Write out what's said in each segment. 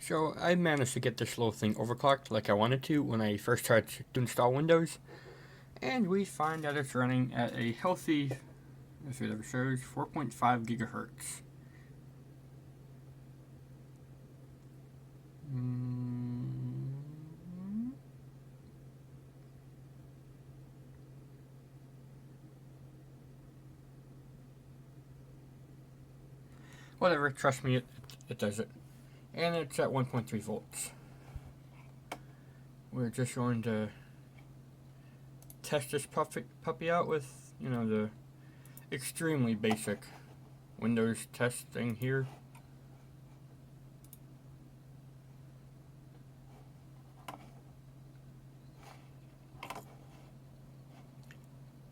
So I managed to get this little thing overclocked like I wanted to when I first tried to install Windows, and we find that it's running at a healthy, if it ever shows, 4.5 gigahertz. Whatever, trust me, it does it. And it's at 1.3 volts. We're just going to test this puppy out with, the extremely basic Windows test thing here.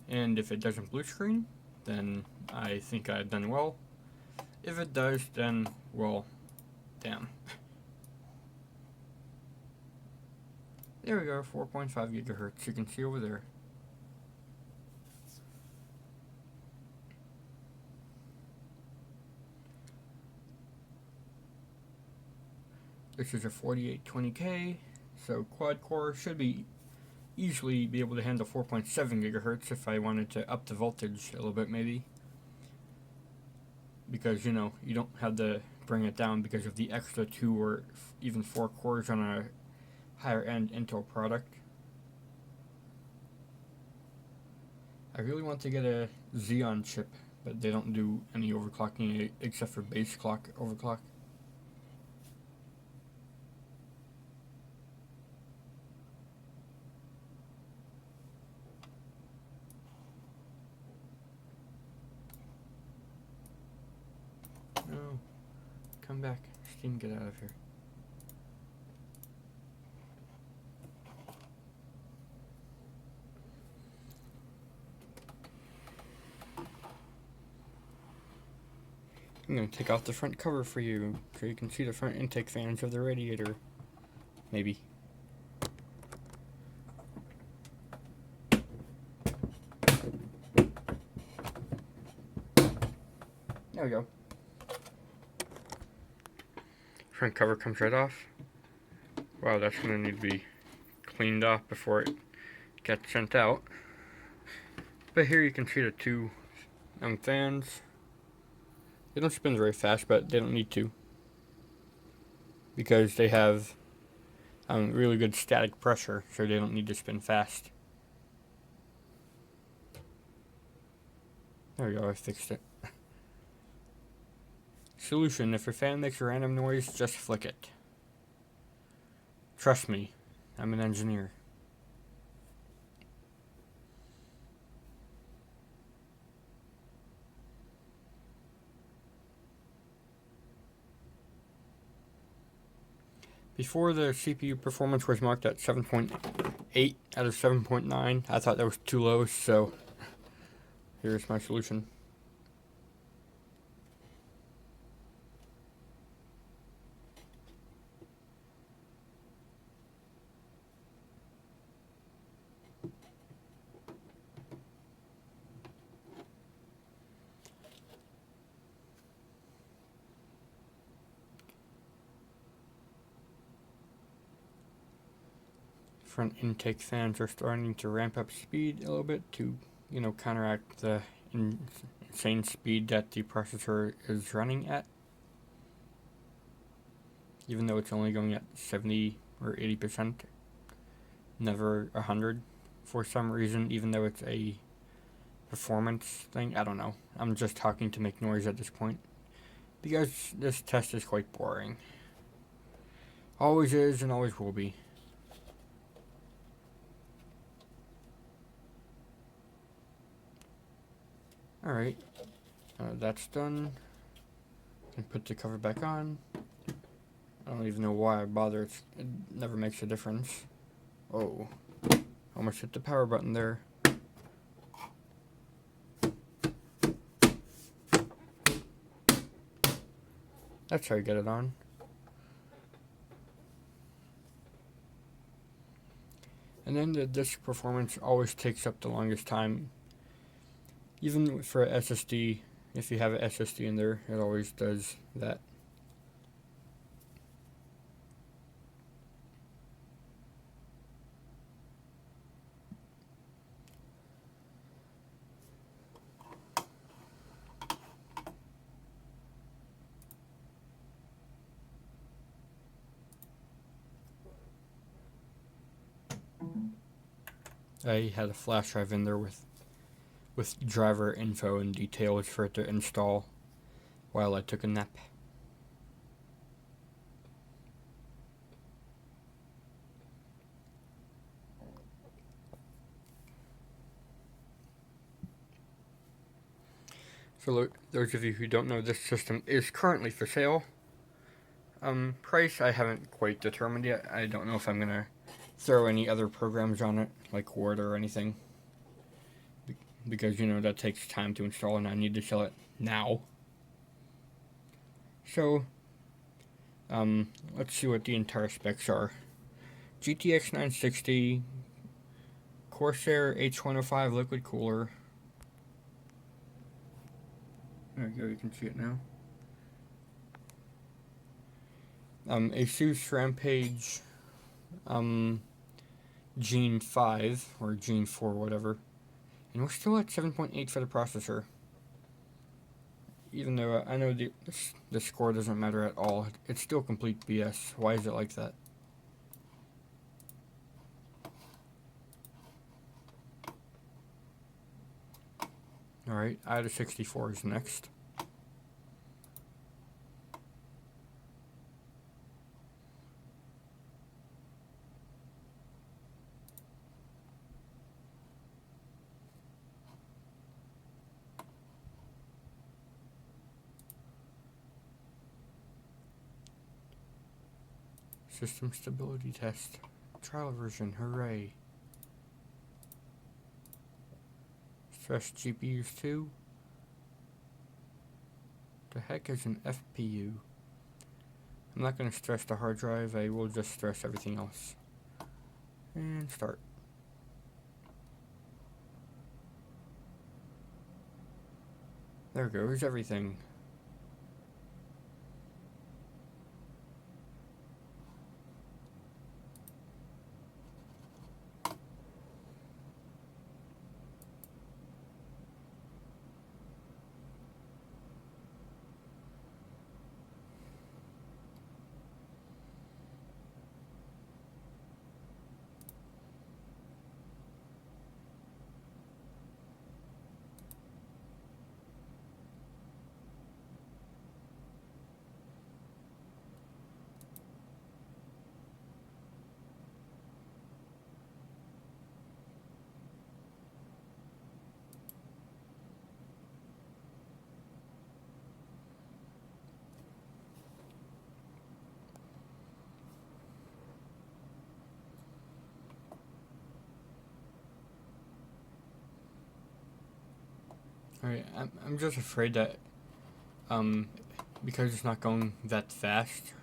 And if it doesn't blue screen, then I think I've done well. If it does, then, well, damn. There we go, 4.5 gigahertz, you can see over there. This is a 4820K, so quad core should easily be able to handle 4.7 gigahertz if I wanted to up the voltage a little bit maybe. Because, you don't have to bring it down because of the extra 2 or even 4 cores on a higher end Intel product. I really want to get a Xeon chip, but they don't do any overclocking except for base clock overclock. No, come back, Steam, get out of here. I'm going to take off the front cover for you so you can see the front intake fans of the radiator. Maybe. There we go. Front cover comes right off. Wow, that's going to need to be cleaned off before it gets sent out. But here you can see the 2 fans. They don't spin very fast, but they don't need to, because they have really good static pressure, so they don't need to spin fast. There we go, I fixed it. Solution: if your fan makes a random noise, just flick it. Trust me, I'm an engineer. Before, the CPU performance was marked at 7.8 out of 7.9. I thought that was too low, so here's my solution. Front intake fans are starting to ramp up speed a little bit to, counteract the insane speed that the processor is running at. Even though it's only going at 70 or 80%, never 100 for some reason, even though it's a performance thing. I don't know. I'm just talking to make noise at this point, because this test is quite boring. Always is and always will be. Alright, that's done. And put the cover back on. I don't even know why I bother, it never makes a difference. Oh, almost hit the power button there. That's how you get it on. And then the disk performance always takes up the longest time. Even for a SSD, if you have an SSD in there, it always does that. I had a flash drive in there with driver info and details for it to install while I took a nap. So those of you who don't know, this system is currently for sale. Price I haven't quite determined yet. I don't know if I'm going to throw any other programs on it, like Word or anything. Because, that takes time to install and I need to sell it now. So, let's see what the entire specs are. GTX 960, Corsair H105 liquid cooler. There you go, you can see it now. Asus Rampage, Gene 5, or Gene 4, whatever. And we're still at 7.8 for the processor. Even though I know the score doesn't matter at all. It's still complete BS. Why is it like that? Alright, IDA 64 is next. System stability test. Trial version, hooray. Stress GPUs too. The heck is an FPU? I'm not going to stress the hard drive, I will just stress everything else. And start. There goes everything. Alright, I'm just afraid that, because it's not going that fast,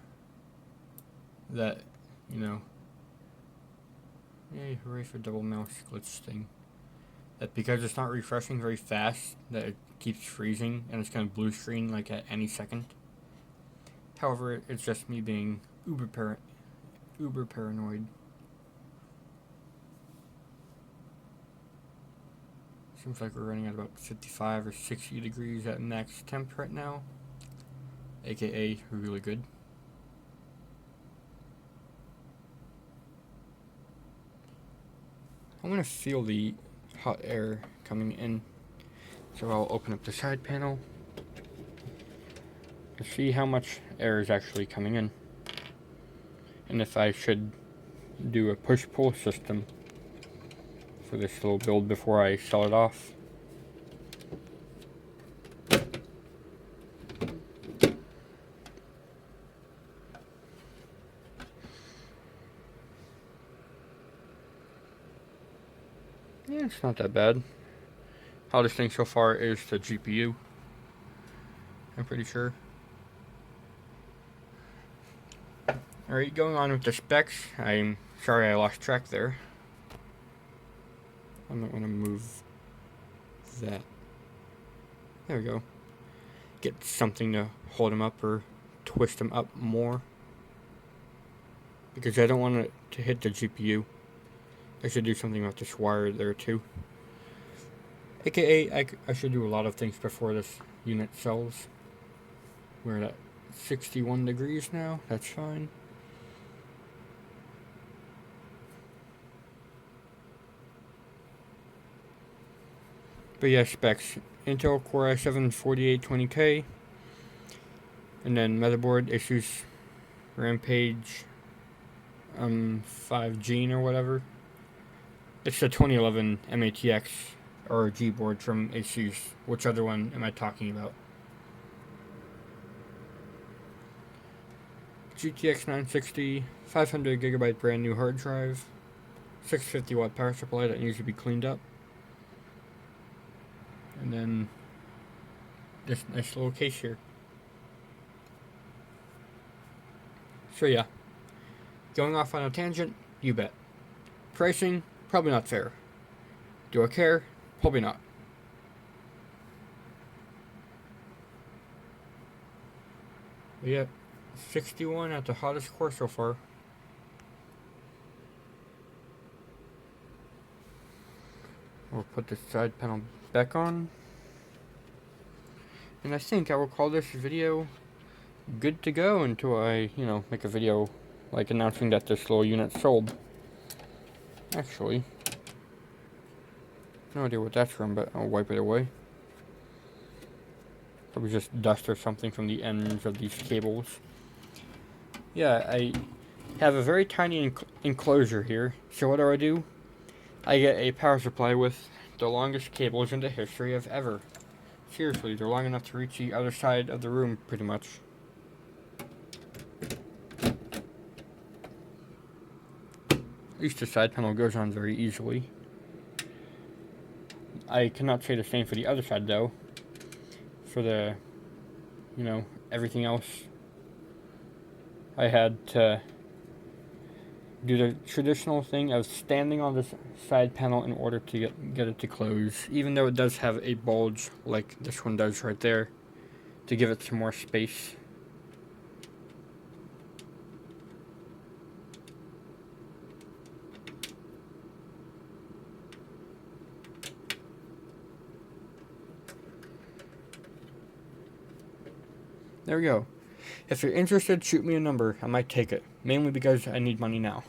that, yay, hooray for double mouse glitch thing, that because it's not refreshing very fast, that it keeps freezing, and it's going to blue screen, like, at any second. However, it's just me being uber paranoid. Seems like we're running at about 55 or 60 degrees at max temp right now, aka really good. I'm going to feel the hot air coming in, so I'll open up the side panel to see how much air is actually coming in, and if I should do a push-pull system for this little build before I sell it off. Yeah, it's not that bad. Hottest thing so far is the GPU, I'm pretty sure. Alright, going on with the specs. I'm sorry I lost track there. I might want to move that. There we go. Get something to hold them up or twist them up more, because I don't want it to hit the GPU. I should do something about this wire there too. AKA, I should do a lot of things before this unit sells. We're at 61 degrees now, that's fine. But yeah, specs. Intel Core i7 4820K. And then motherboard issues Rampage 5 Gene or whatever. It's the 2011 MATX or G board from Asus. Which other one am I talking about? GTX 960, 500 gigabyte brand new hard drive, 650 watt power supply that needs to be cleaned up, and then this nice little case here. So yeah, going off on a tangent, you bet. Pricing, probably not fair. Do I care? Probably not. But yeah, 61 at the hottest core so far. We'll put the side panel back on. And I think I will call this video good to go until I, make a video like announcing that this little unit sold. Actually, no idea what that's from, but I'll wipe it away. Probably just dust or something from the ends of these cables. Yeah, I have a very tiny enclosure here. So what do? I get a power supply with the longest cables in the history of ever. Seriously, they're long enough to reach the other side of the room, pretty much. At least the side panel goes on very easily. I cannot say the same for the other side, though. For the, everything else, I had to do the traditional thing of standing on this side panel in order to get it to close, even though it does have a bulge like this one does right there, to give it some more space. There we go. If you're interested, shoot me a number. I might take it. Mainly because I need money now.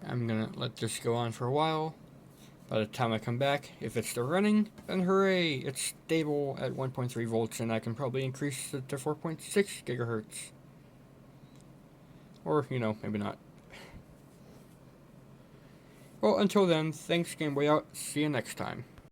I'm gonna let this go on for a while. By the time I come back, if it's still running, then hooray! It's stable at 1.3 volts and I can probably increase it to 4.6 gigahertz. Or, maybe not. Well, until then, thanks Game Boy out. See you next time.